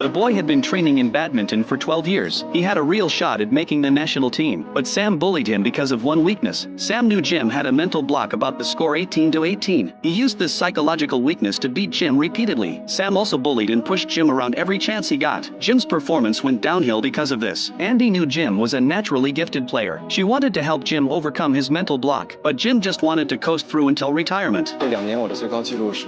The boy had been training in badminton for 12 years. He had a real shot at making the national team, but Sam bullied him because of one weakness. Sam knew Jim had a mental block about the score 18-18. He used this psychological weakness to beat Jim repeatedly. Sam also bullied and pushed Jim around every chance he got. Jim's performance went downhill because of this. Andy knew Jim was a naturally gifted player. She wanted to help Jim overcome his mental block, but Jim just wanted to coast through until retirement. 这2年我的最高纪录是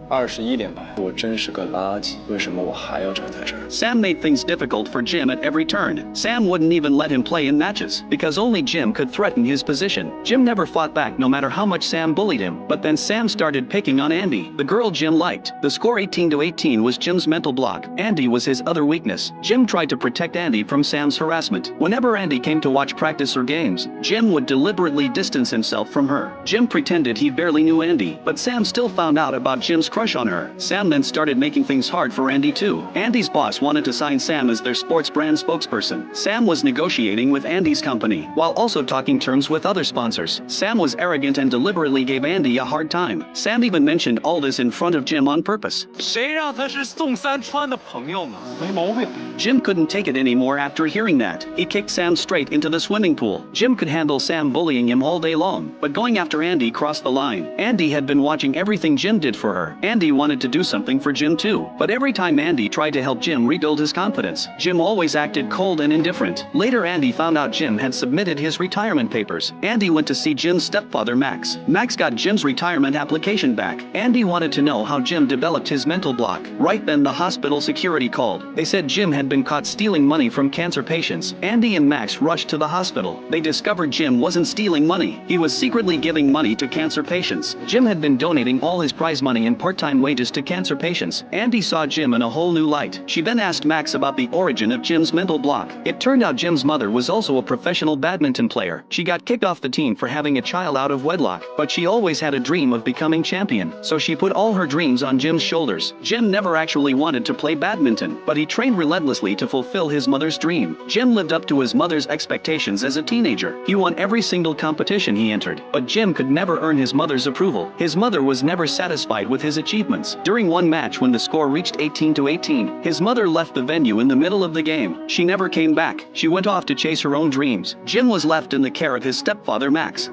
21.8，我真是个垃圾，为什么我还要站在这儿？ Sam made things difficult for Jim at every turn. Sam wouldn't even let him play in matches, because only Jim could threaten his position. Jim never fought back no matter how much Sam bullied him, but then Sam started picking on Andy, the girl Jim liked. The score 18-18 was Jim's mental block. Andy was his other weakness. Jim tried to protect Andy from Sam's harassment. Whenever Andy came to watch practice or games, Jim would deliberately distance himself from her. Jim pretended he barely knew Andy, but Sam still found out about Jim's crush on her. Sam then started making things hard for Andy too. Andy's boss wanted to sign Sam as their sports brand spokesperson. Sam was negotiating with Andy's company, while also talking terms with other sponsors. Sam was arrogant and deliberately gave Andy a hard time. Sam even mentioned all this in front of Jim on purpose. 谁让他是宋三川的朋友呢？没毛病。 Jim couldn't take it anymore after hearing that. He kicked Sam straight into the swimming pool. Jim could handle Sam bullying him all day long, but going after Andy crossed the line. Andy had been watching everything Jim did for her. Andy wanted to do something for Jim too, but every time Andy tried to help Jim rebuild his confidence, Jim always acted cold and indifferent. Later Andy found out Jim had submitted his retirement papers. Andy went to see Jim's stepfather Max. Max got Jim's retirement application back. Andy wanted to know how Jim developed his mental block. Right then the hospital security called. They said Jim had been caught stealing money from cancer patients. Andy and Max rushed to the hospital. They discovered Jim wasn't stealing money. He was secretly giving money to cancer patients. Jim had been donating all his prize money and part-time wages to cancer patients. Andy saw Jim in a whole new light. She then asked Max about the origin of Jim's mental block. It turned out Jim's mother was also a professional badminton player. She got kicked off the team for having a child out of wedlock, but she always had a dream of becoming champion, so she put all her dreams on Jim's shoulders. Jim never actually wanted to play badminton, but he trained relentlessly to fulfill his mother's dream. Jim lived up to his mother's expectations as a teenager. He won every single competition he entered, but Jim could never earn his mother's approval. His mother was never satisfied with his achievements. During one match when the score reached 18-18, his mother left the venue in the middle of the game. She never came back. She went off to chase her own dreams. Jim was left in the care of his stepfather Max.